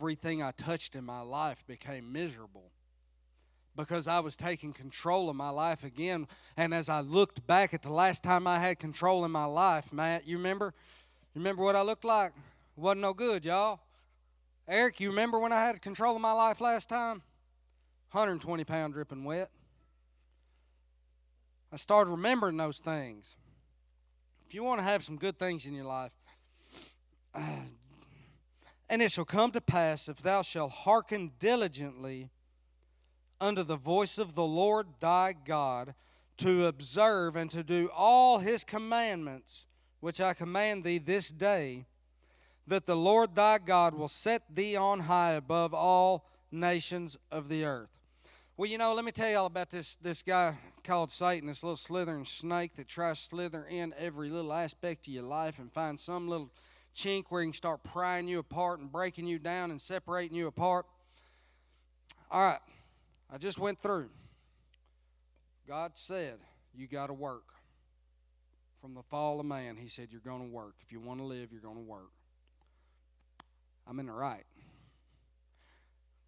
everything I touched in my life became miserable because I was taking control of my life again. And as I looked back at the last time I had control in my life, Matt, you remember? You remember what I looked like? Wasn't no good, y'all. Eric, you remember when I had control of my life last time? 120 pound dripping wet. I started remembering those things. If you want to have some good things in your life, and it shall come to pass, if thou shalt hearken diligently unto the voice of the Lord thy God, to observe and to do all his commandments, which I command thee this day, that the Lord thy God will set thee on high above all nations of the earth. Well, you know, let me tell you all about this guy called Satan, this little slithering snake that tries to slither in every little aspect of your life and find some little chink where he can start prying you apart and breaking you down and separating you apart. All right, I just went through. God said, you got to work. From the fall of man, he said, you're going to work. If you want to live, you're going to work. I'm in the right.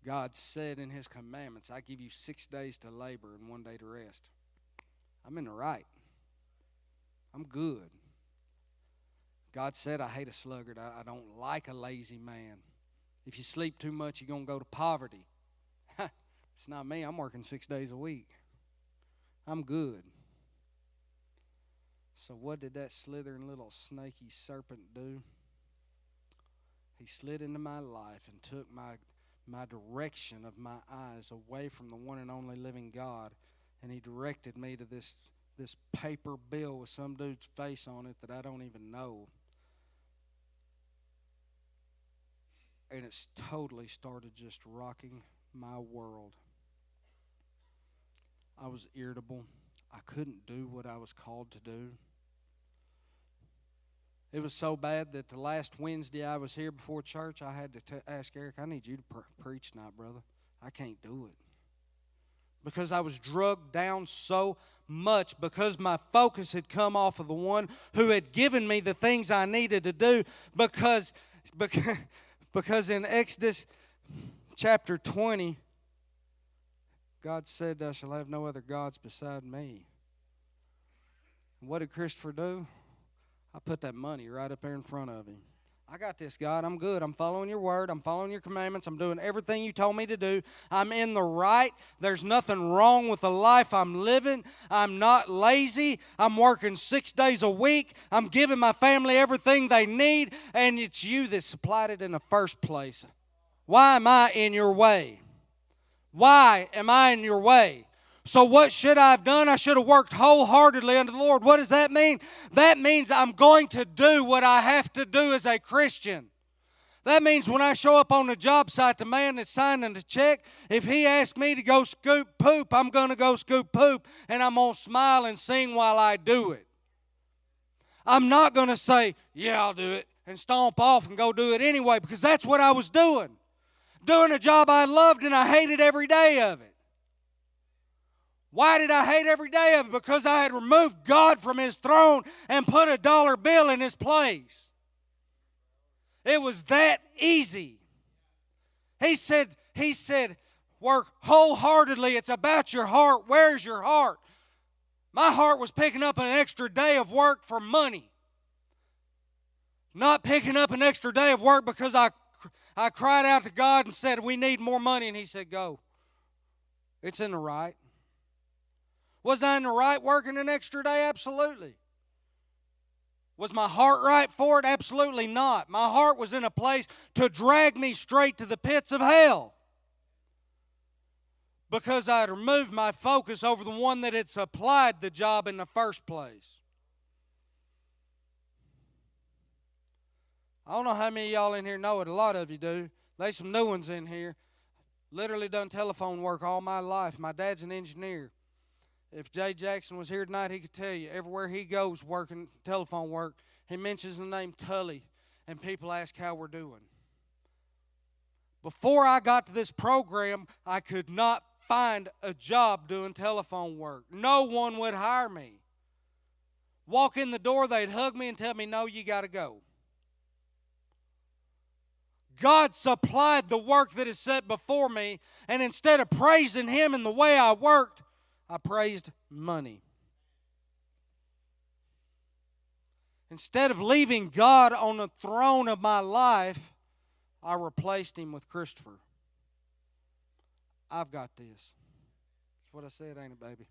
God said in his commandments, I give you 6 days to labor and 1 day to rest. I'm in the right. I'm good. God said, I hate a sluggard. I don't like a lazy man. If you sleep too much, you're going to go to poverty. It's not me. I'm working 6 days a week. I'm good. So what did that slithering little snaky serpent do? He slid into my life and took my direction of my eyes away from the one and only living God, and he directed me to this paper bill with some dude's face on it that I don't even know. And it's totally started just rocking my world. I was irritable. I couldn't do what I was called to do. It was so bad that the last Wednesday I was here before church, I had to ask Eric, I need you to preach tonight, brother. I can't do it. Because I was drugged down so much, because my focus had come off of the one who had given me the things I needed to do, because in Exodus chapter 20, God said, thou shalt have no other gods beside me. What did Christopher do? I put that money right up there in front of him. I got this, God. I'm good. I'm following your word. I'm following your commandments. I'm doing everything you told me to do. I'm in the right. There's nothing wrong with the life I'm living. I'm not lazy. I'm working 6 days a week. I'm giving my family everything they need, and it's you that supplied it in the first place. Why am I in your way? Why am I in your way? So what should I have done? I should have worked wholeheartedly unto the Lord. What does that mean? That means I'm going to do what I have to do as a Christian. That means when I show up on the job site, the man that's signing the check, if he asks me to go scoop poop, I'm going to go scoop poop, and I'm going to smile and sing while I do it. I'm not going to say, yeah, I'll do it, and stomp off and go do it anyway, because that's what I was doing. Doing a job I loved, and I hated every day of it. Why did I hate every day of it? Because I had removed God from his throne and put a dollar bill in his place. It was that easy. He said, work wholeheartedly. It's about your heart. Where's your heart? My heart was picking up an extra day of work for money. Not picking up an extra day of work because I cried out to God and said, we need more money. And he said, go. It's in the right. Was I in the right working an extra day? Absolutely. Was my heart right for it? Absolutely not. My heart was in a place to drag me straight to the pits of hell. Because I had removed my focus over the one that had supplied the job in the first place. I don't know how many of y'all in here know it. A lot of you do. There's some new ones in here. Literally done telephone work all my life. My dad's an engineer. If Jay Jackson was here tonight, he could tell you, everywhere he goes working telephone work, he mentions the name Tully, and people ask how we're doing. Before I got to this program, I could not find a job doing telephone work. No one would hire me. Walk in the door, they'd hug me and tell me, no, you got to go. God supplied the work that is set before me, and instead of praising Him in the way I worked, I praised money. Instead of leaving God on the throne of my life, I replaced Him with Christopher. I've got this. That's what I said, ain't it, baby?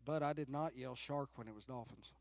But I did not yell shark when it was dolphins.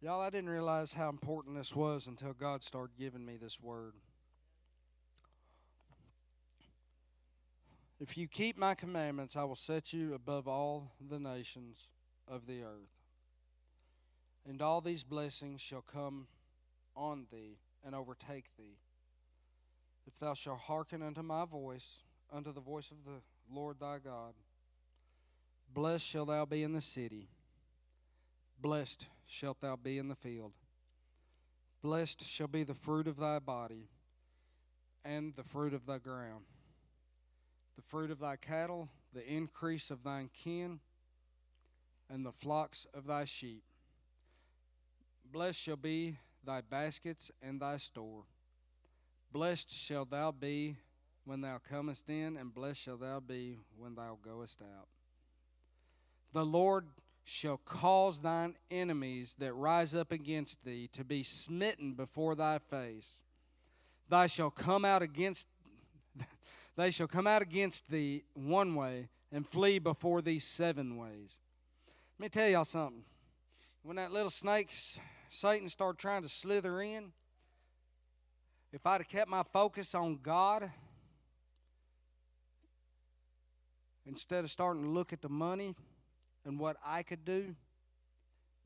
Y'all, I didn't realize how important this was until God started giving me this word. If you keep my commandments, I will set you above all the nations of the earth. And all these blessings shall come on thee and overtake thee, if thou shalt hearken unto my voice, unto the voice of the Lord thy God. Blessed shalt thou be in the city. Blessed shalt thou be in the field. Blessed shall be the fruit of thy body, and the fruit of thy ground, the fruit of thy cattle, the increase of thine kin, and the flocks of thy sheep. Blessed shall be thy baskets and thy store. Blessed shalt thou be when thou comest in, and blessed shalt thou be when thou goest out. The Lord shall cause thine enemies that rise up against thee to be smitten before thy face. They shall come out against thee one way, and flee before thee 7 ways. Let me tell y'all something. When that little snake, Satan, started trying to slither in, if I'd have kept my focus on God, instead of starting to look at the money and what I could do,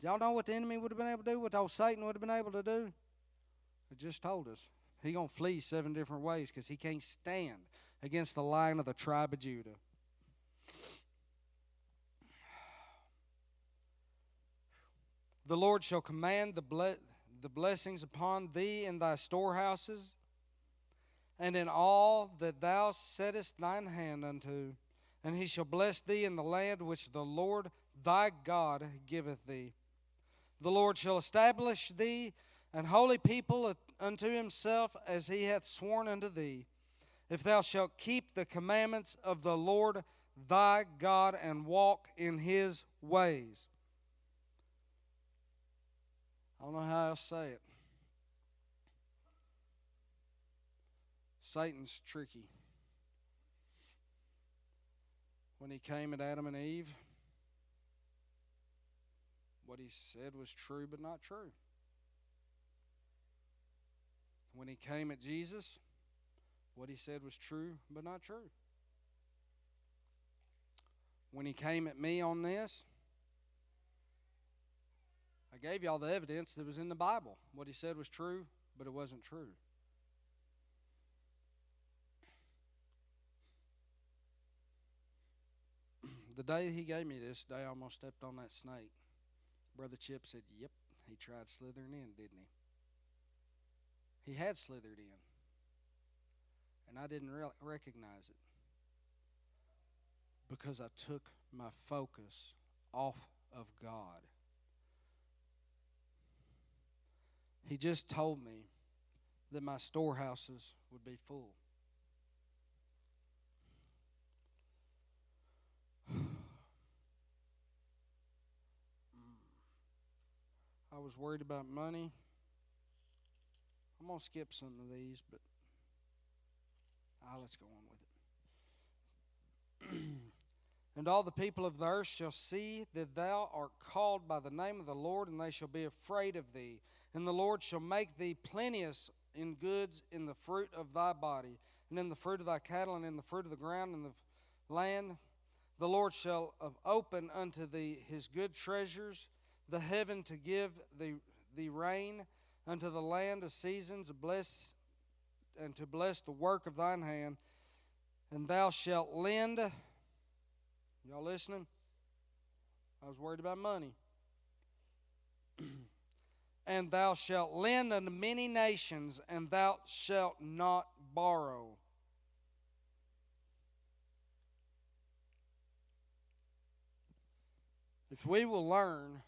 y'all know what the enemy would have been able to do? What old Satan would have been able to do? It just told us. He's going to flee 7 different ways because he can't stand against the Lion of the tribe of Judah. The Lord shall command the blessings upon thee in thy storehouses, and in all that thou settest thine hand unto, and he shall bless thee in the land which the Lord thy God giveth thee. The Lord shall establish thee an holy people unto himself, as he hath sworn unto thee, if thou shalt keep the commandments of the Lord thy God and walk in his ways. I don't know how else to say it. Satan's tricky. When he came at Adam and Eve, what he said was true but not true. When he came at Jesus, what he said was true but not true. When he came at me on this, I gave y'all the evidence that was in the Bible. What he said was true, but it wasn't true. The day he gave me this, day I almost stepped on that snake. Brother Chip said, yep, he tried slithering in, didn't he? He had slithered in, and I didn't recognize it because I took my focus off of God. He just told me that my storehouses would be full. I was worried about money. I'm going to skip some of these, but let's go on with it. And all the people of the earth shall see that thou art called by the name of the Lord, and they shall be afraid of thee. And the Lord shall make thee plenteous in goods, in the fruit of thy body, and in the fruit of thy cattle, and in the fruit of the ground, and the land. The Lord shall open unto thee his good treasures, the heaven to give thee rain unto the land of seasons, and to bless the work of thine hand. And thou shalt lend. Y'all listening? I was worried about money. and thou shalt lend unto many nations, and thou shalt not borrow. If we will learn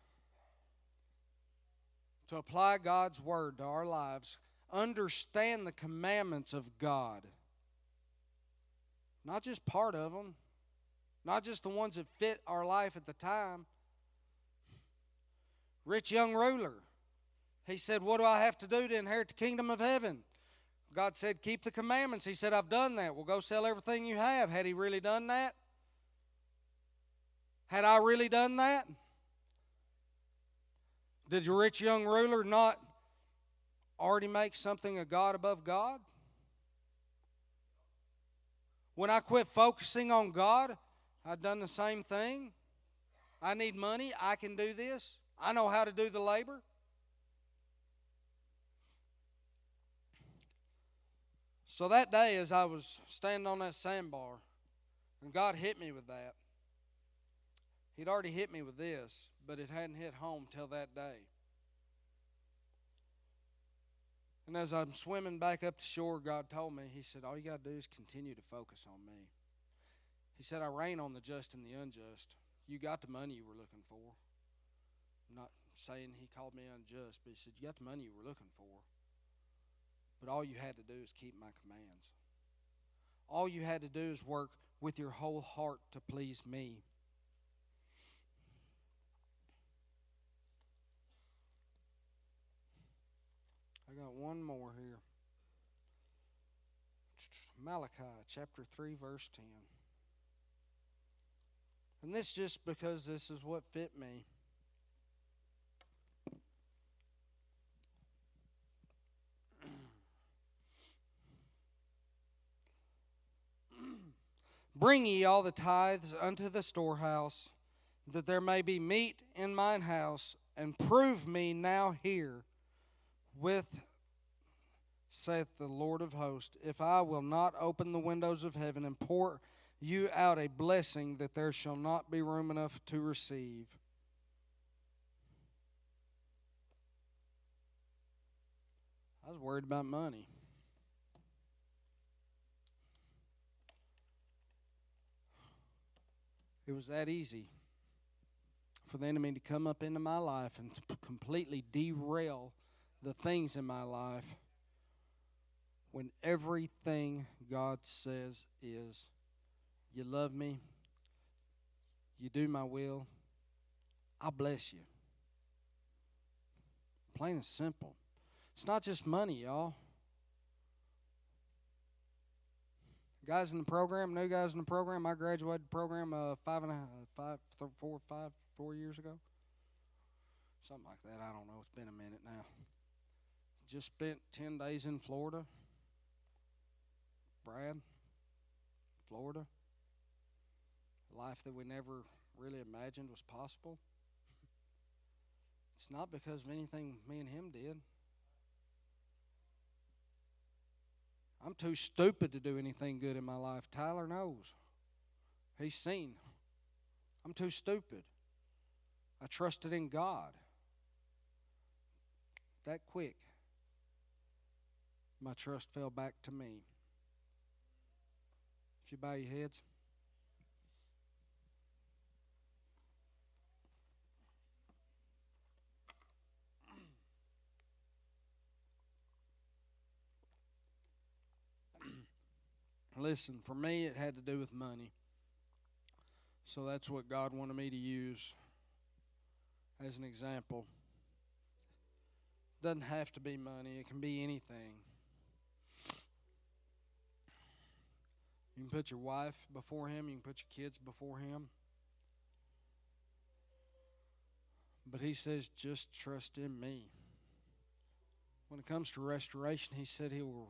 to apply God's Word to our lives, understand the commandments of God, not just part of them, not just the ones that fit our life at the time. Rich young ruler, he said, what do I have to do to inherit the kingdom of heaven? God said, keep the commandments. He said, I've done that. Well, go sell everything you have. Had he really done that? Had I really done that? Did the rich young ruler not already make something a God above God? When I quit focusing on God, I've done the same thing. I need money. I can do this. I know how to do the labor. So that day, as I was standing on that sandbar, and God hit me with that, He'd already hit me with this, but it hadn't hit home till that day. And as I'm swimming back up to shore, God told me, He said, all you got to do is continue to focus on me. He said, I reign on the just and the unjust. You got the money you were looking for. I'm not saying He called me unjust, but He said, you got the money you were looking for. But all you had to do is keep my commands. All you had to do is work with your whole heart to please me. I got one more here. Malachi chapter 3 verse 10. And this just because this is what fit me. Bring ye all the tithes unto the storehouse, that there may be meat in mine house, and prove me now here with, saith the Lord of hosts, if I will not open the windows of heaven and pour you out a blessing that there shall not be room enough to receive. I was worried about money. It was that easy for the enemy to come up into my life and completely derail the things in my life when everything God says is, you love me, you do my will, I'll bless you. Plain and simple. It's not just money, y'all. Guys in the program, new guys in the program, I graduated the program 4 years ago. Something like that. I don't know. It's been a minute now. Just spent 10 days in Florida. Brad, Florida. A life that we never really imagined was possible. It's not because of anything me and him did. I'm too stupid to do anything good in my life. Tyler knows. He's seen. I'm too stupid. I trusted in God. That quick, my trust fell back to me. If you bow your heads. Listen, for me, it had to do with money. So that's what God wanted me to use as an example. It doesn't have to be money. It can be anything. You can put your wife before Him. You can put your kids before Him. But He says, just trust in me. When it comes to restoration, He said He will